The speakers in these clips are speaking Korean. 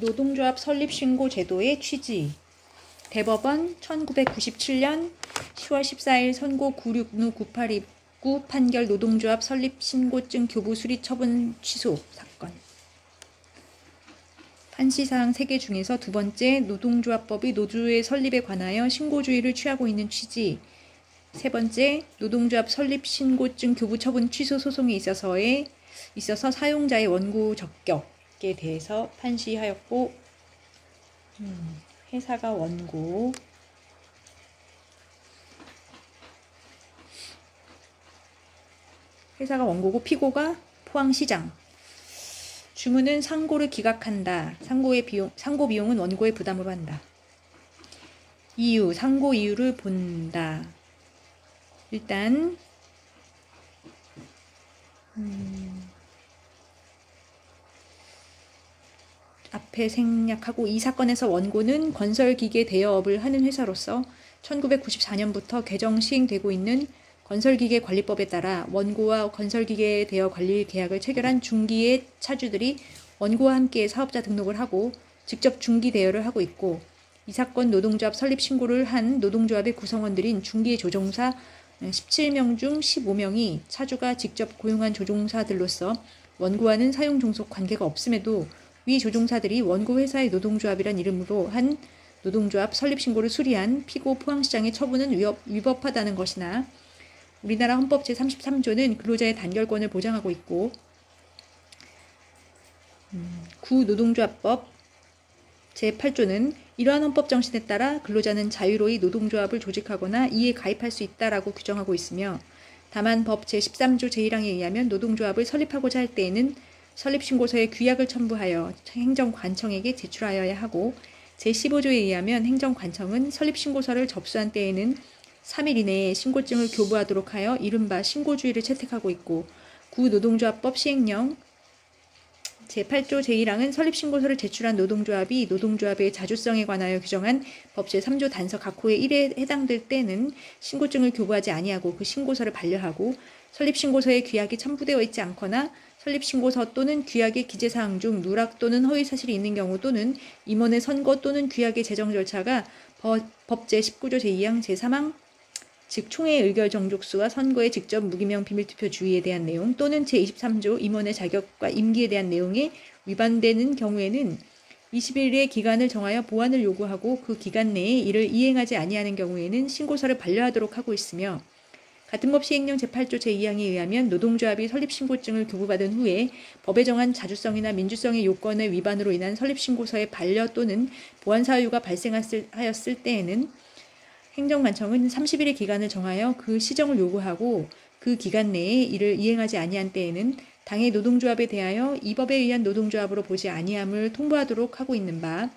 노동조합 설립신고 제도의 취지. 대법원 1997년 10월 14일 선고 966-9829 판결 노동조합 설립신고증 교부 수리 처분 취소 사건. 판시사항 3개 중에서 두 번째, 노동조합법이 노조의 설립에 관하여 신고주의를 취하고 있는 취지. 세 번째, 노동조합 설립신고증 교부 처분 취소 소송에 있어서 사용자의 원고 적격에 대해서 판시하였고, 회사가 원고고 피고가 포항시장. 주문은 상고를 기각한다. 상고 비용은 원고의 부담으로 한다. 이유, 상고 이유를 본다. 일단 앞에 생략하고, 이 사건에서 원고는 건설기계 대여업을 하는 회사로서 1994년부터 개정 시행되고 있는 건설기계관리법에 따라 원고와 건설기계 대여 관리 계약을 체결한 중기의 차주들이 원고와 함께 사업자 등록을 하고 직접 중기 대여를 하고 있고, 이 사건 노동조합 설립 신고를 한 노동조합의 구성원들인 중기의 조종사 17명 중 15명이 차주가 직접 고용한 조종사들로서 원고와는 사용 종속 관계가 없음에도 위 조종사들이 원고 회사의 노동조합이란 이름으로 한 노동조합 설립신고를 수리한 피고 포항시장의 처분은 위법하다는 것이나, 우리나라 헌법 제33조는 근로자의 단결권을 보장하고 있고, 구노동조합법 제8조는 이러한 헌법 정신에 따라 근로자는 자유로이 노동조합을 조직하거나 이에 가입할 수 있다라고 규정하고 있으며, 다만 법 제13조 제1항에 의하면 노동조합을 설립하고자 할 때에는 설립신고서에 규약을 첨부하여 행정관청에게 제출하여야 하고, 제15조에 의하면 행정관청은 설립신고서를 접수한 때에는 3일 이내에 신고증을 교부하도록 하여 이른바 신고주의를 채택하고 있고, 구노동조합법 시행령 제8조 제1항은 설립신고서를 제출한 노동조합이 노동조합의 자주성에 관하여 규정한 법 제3조 단서 각호의 1에 해당될 때는 신고증을 교부하지 아니하고 그 신고서를 반려하고, 설립신고서에 규약이 첨부되어 있지 않거나 설립신고서 또는 규약의 기재사항 중 누락 또는 허위사실이 있는 경우, 또는 임원의 선고 또는 규약의 제정 절차가 법 제19조 제2항 제3항 즉 총회 의결 정족수와 선거의 직접 무기명 비밀투표 주의에 대한 내용, 또는 제23조 임원의 자격과 임기에 대한 내용에 위반되는 경우에는 20일의 기간을 정하여 보완을 요구하고, 그 기간 내에 이를 이행하지 아니하는 경우에는 신고서를 반려하도록 하고 있으며, 같은 법 시행령 제8조 제2항에 의하면 노동조합이 설립신고증을 교부받은 후에 법에 정한 자주성이나 민주성의 요건의 위반으로 인한 설립신고서의 반려 또는 보완 사유가 발생하였을 때에는 행정관청은 30일의 기간을 정하여 그 시정을 요구하고, 그 기간 내에 이를 이행하지 아니한 때에는 당의 노동조합에 대하여 이 법에 의한 노동조합으로 보지 아니함을 통보하도록 하고 있는 바,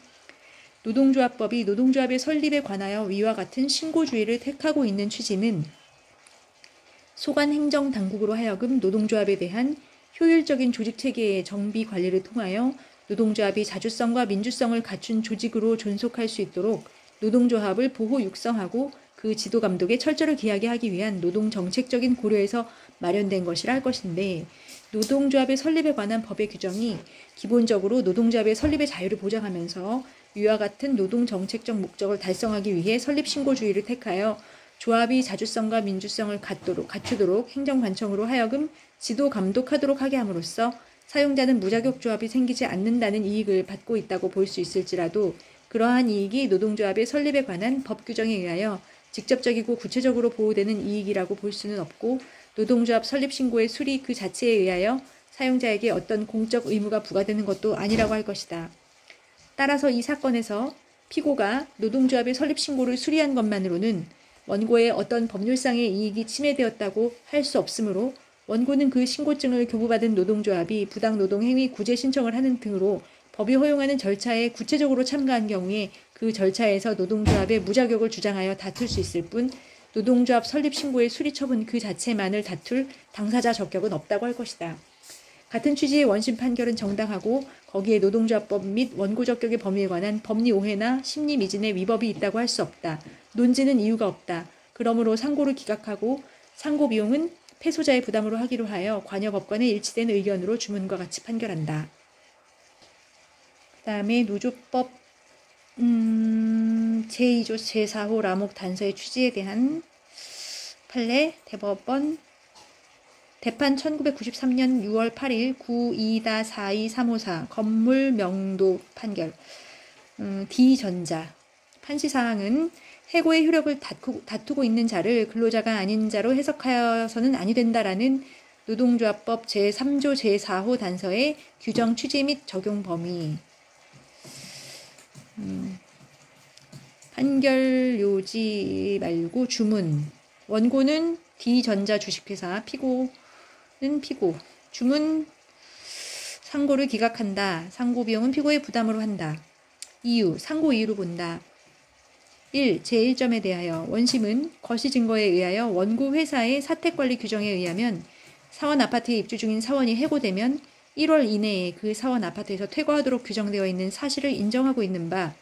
노동조합법이 노동조합의 설립에 관하여 위와 같은 신고주의를 택하고 있는 취지는 소관 행정당국으로 하여금 노동조합에 대한 효율적인 조직체계의 정비 관리를 통하여 노동조합이 자주성과 민주성을 갖춘 조직으로 존속할 수 있도록 노동조합을 보호 육성하고 그 지도 감독에 철저를 기하게 하기 위한 노동정책적인 고려에서 마련된 것이라 할 것인데, 노동조합의 설립에 관한 법의 규정이 기본적으로 노동조합의 설립의 자유를 보장하면서 위와 같은 노동정책적 목적을 달성하기 위해 설립신고주의를 택하여 조합이 자주성과 민주성을 갖추도록 행정관청으로 하여금 지도 감독하도록 하게 함으로써 사용자는 무자격 조합이 생기지 않는다는 이익을 받고 있다고 볼 수 있을지라도, 그러한 이익이 노동조합의 설립에 관한 법 규정에 의하여 직접적이고 구체적으로 보호되는 이익이라고 볼 수는 없고, 노동조합 설립신고의 수리 그 자체에 의하여 사용자에게 어떤 공적 의무가 부과되는 것도 아니라고 할 것이다. 따라서 이 사건에서 피고가 노동조합의 설립신고를 수리한 것만으로는 원고의 어떤 법률상의 이익이 침해되었다고 할 수 없으므로, 원고는 그 신고증을 교부받은 노동조합이 부당노동행위 구제 신청을 하는 등으로 법이 허용하는 절차에 구체적으로 참가한 경우에 그 절차에서 노동조합의 무자격을 주장하여 다툴 수 있을 뿐, 노동조합 설립신고의 수리 처분 그 자체만을 다툴 당사자 적격은 없다고 할 것이다. 같은 취지의 원심 판결은 정당하고 거기에 노동조합법 및 원고 적격의 범위에 관한 법리 오해나 심리 미진의 위법이 있다고 할 수 없다. 논지는 이유가 없다. 그러므로 상고를 기각하고 상고 비용은 패소자의 부담으로 하기로 하여 관여법관의 일치된 의견으로 주문과 같이 판결한다. 그다음에 노조법 제2조 제4호 라목 단서의 취지에 대한 판례 대법원 대판 1993년 6월 8일 92-42354 건물 명도 판결. D전자 판시사항은 해고의 효력을 다투고 있는 자를 근로자가 아닌 자로 해석하여서는 아니 된다라는 노동조합법 제3조 제4호 단서의 규정 취지 및 적용 범위. 판결 요지 말고 주문. 원고는 D전자 주식회사, 피고는 피고. 주문 상고를 기각한다. 상고 비용은 피고의 부담으로 한다. 이유, 상고 이유로 본다. 1. 제1점에 대하여 원심은 거시 증거에 의하여 원고 회사의 사택관리 규정에 의하면 사원 아파트에 입주 중인 사원이 해고되면 1월 이내에 그 사원 아파트에서 퇴거하도록 규정되어 있는 사실을 인정하고 있는 바,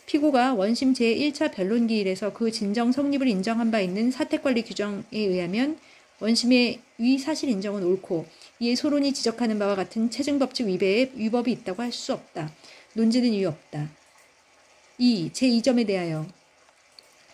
피고가 원심 제1차 변론기일에서 그 진정 성립을 인정한 바 있는 사택관리 규정에 의하면 원심의 위 사실 인정은 옳고 이에 소론이 지적하는 바와 같은 체증법칙 위배에 위법이 있다고 할 수 없다. 논지는 이유 없다. 2. 제2점에 대하여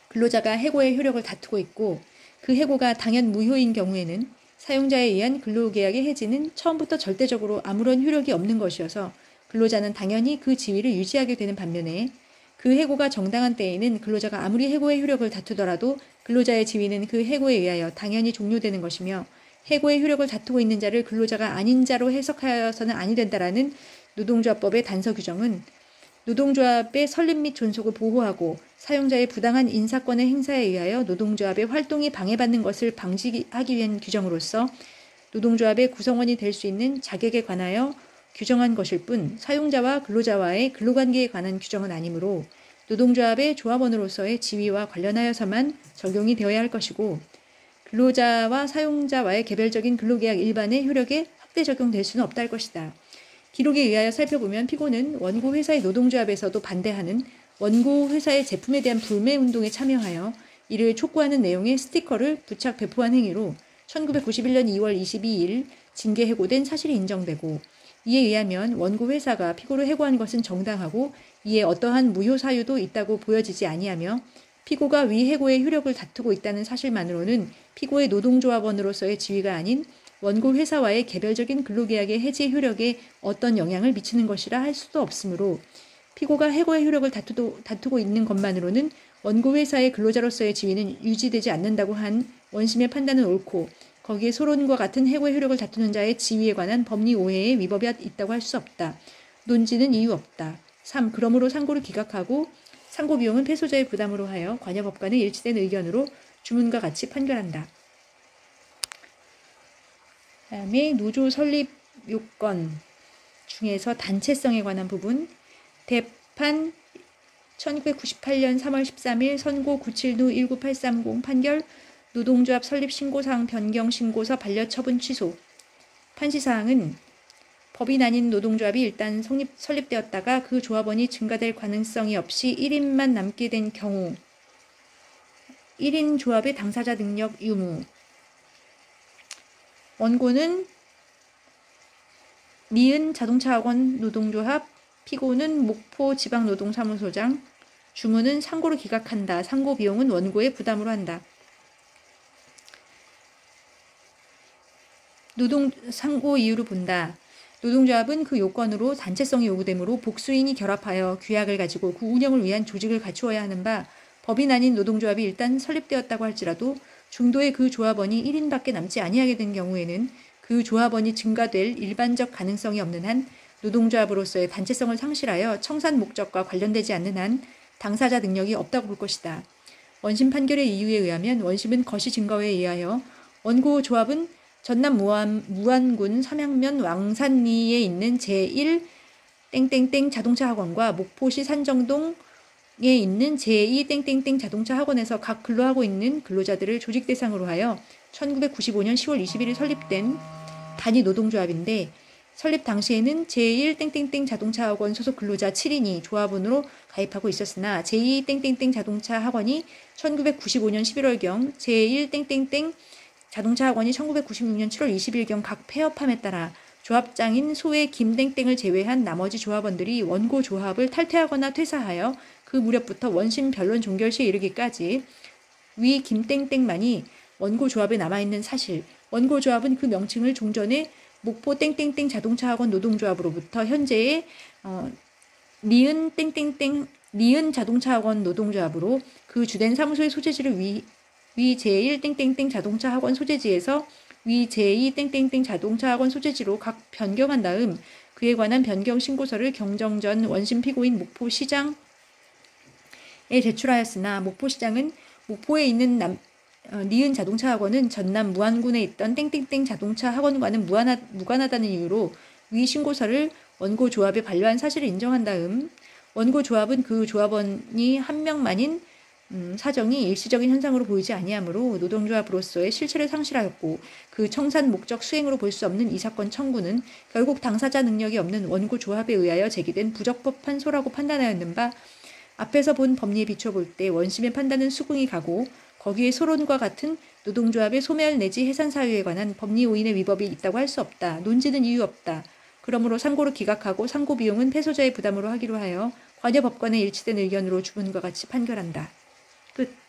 근로자가 해고의 효력을 다투고 있고 그 해고가 당연 무효인 경우에는 사용자에 의한 근로계약의 해지는 처음부터 절대적으로 아무런 효력이 없는 것이어서 근로자는 당연히 그 지위를 유지하게 되는 반면에 그 해고가 정당한 때에는 근로자가 아무리 해고의 효력을 다투더라도 근로자의 지위는 그 해고에 의하여 당연히 종료되는 것이며 해고의 효력을 다투고 있는 자를 근로자가 아닌 자로 해석하여서는 아니 된다라는 노동조합법의 단서 규정은 노동조합의 설립 및 존속을 보호하고 사용자의 부당한 인사권의 행사에 의하여 노동조합의 활동이 방해받는 것을 방지하기 위한 규정으로서 노동조합의 구성원이 될 수 있는 자격에 관하여 규정한 것일 뿐 사용자와 근로자와의 근로관계에 관한 규정은 아니므로 노동조합의 조합원으로서의 지위와 관련하여서만 적용이 되어야 할 것이고 근로자와 사용자와의 개별적인 근로계약 일반의 효력에 확대 적용될 수는 없다 할 것이다. 기록에 의하여 살펴보면 피고는 원고 회사의 노동조합에서도 반대하는 원고 회사의 제품에 대한 불매 운동에 참여하여 이를 촉구하는 내용의 스티커를 부착 배포한 행위로 1991년 2월 22일 징계 해고된 사실이 인정되고 이에 의하면 원고 회사가 피고를 해고한 것은 정당하고 이에 어떠한 무효 사유도 있다고 보여지지 아니하며 피고가 위 해고의 효력을 다투고 있다는 사실만으로는 피고의 노동조합원으로서의 지위가 아닌 원고 회사와의 개별적인 근로계약의 해지 효력에 어떤 영향을 미치는 것이라 할 수도 없으므로 피고가 해고의 효력을 다투고 있는 것만으로는 원고 회사의 근로자로서의 지위는 유지되지 않는다고 한 원심의 판단은 옳고 거기에 소론과 같은 해고의 효력을 다투는 자의 지위에 관한 법리 오해에 위법이 있다고 할 수 없다. 논지는 이유 없다. 3. 그러므로 상고를 기각하고 상고 비용은 패소자의 부담으로 하여 관여법관의 일치된 의견으로 주문과 같이 판결한다. 다음에 노조 설립 요건 중에서 단체성에 관한 부분 대판 1998년 3월 13일 선고 972 19830 판결 노동조합 설립 신고사항 변경 신고서 반려 처분 취소. 판시사항은 법인 아닌 노동조합이 일단 설립되었다가 그 조합원이 증가될 가능성이 없이 1인만 남게 된 경우 1인 조합의 당사자 능력 유무. 원고는 니은 자동차학원 노동조합, 피고는 목포 지방노동사무소장, 주문은 상고를 기각한다. 상고 비용은 원고의 부담으로 한다. 상고 이유로 본다. 노동조합은 그 요건으로 단체성이 요구되므로 복수인이 결합하여 규약을 가지고 그 운영을 위한 조직을 갖추어야 하는 바 법인 아닌 노동조합이 일단 설립되었다고 할지라도 중도에 그 조합원이 1인밖에 남지 아니하게 된 경우에는 그 조합원이 증가될 일반적 가능성이 없는 한 노동조합으로서의 단체성을 상실하여 청산 목적과 관련되지 않는 한 당사자 능력이 없다고 볼 것이다. 원심 판결의 이유에 의하면 원심은 거시 증거에 의하여 원고 조합은 전남 무안군 삼양면 왕산리에 있는 제1 땡땡땡 자동차 학원과 목포시 산정동에 있는 제2 땡땡땡 자동차 학원에서 각 근로하고 있는 근로자들을 조직 대상으로 하여 1995년 10월 21일 설립된 단위 노동조합인데 설립 당시에는 제1 땡땡땡 자동차 학원 소속 근로자 7인이 조합원으로 가입하고 있었으나 제2 땡땡땡 자동차 학원이 1995년 11월경 제1 땡땡땡 자동차 학원이 1996년 7월 20일경 각 폐업함에 따라 조합장인 소의 김땡땡을 제외한 나머지 조합원들이 원고 조합을 탈퇴하거나 퇴사하여 그 무렵부터 원심 변론 종결시에 이르기까지 위 김땡땡만이 원고 조합에 남아있는 사실, 원고 조합은 그 명칭을 종전에 목포 땡땡땡 자동차학원 노동조합으로부터 현재의 리은 땡땡땡 리은 자동차학원 노동조합으로 그 주된 사무소의 소재지를 위 제1 땡땡땡 자동차학원 소재지에서 위 제2 땡땡땡 자동차학원 소재지로 각 변경한 다음 그에 관한 변경 신고서를 경정 전 원심 피고인 목포시장에 제출하였으나 목포시장은 목포에 있는 리은 자동차학원은 전남 무안군에 있던 땡땡땡 자동차학원과는 무관하다는 이유로 위 신고서를 원고 조합에 반려한 사실을 인정한 다음 원고 조합은 그 조합원이 한 명만인 사정이 일시적인 현상으로 보이지 아니하므로 노동조합으로서의 실체를 상실하였고 그 청산 목적 수행으로 볼 수 없는 이 사건 청구는 결국 당사자 능력이 없는 원고 조합에 의하여 제기된 부적법 판소라고 판단하였는 바 앞에서 본 법리에 비춰볼 때 원심의 판단은 수긍이 가고 거기에 소론과 같은 노동조합의 소멸 내지 해산 사유에 관한 법리 오인의 위법이 있다고 할 수 없다. 논지는 이유 없다. 그러므로 상고를 기각하고 상고 비용은 패소자의 부담으로 하기로 하여 관여 법관의 일치된 의견으로 주문과 같이 판결한다. 끝.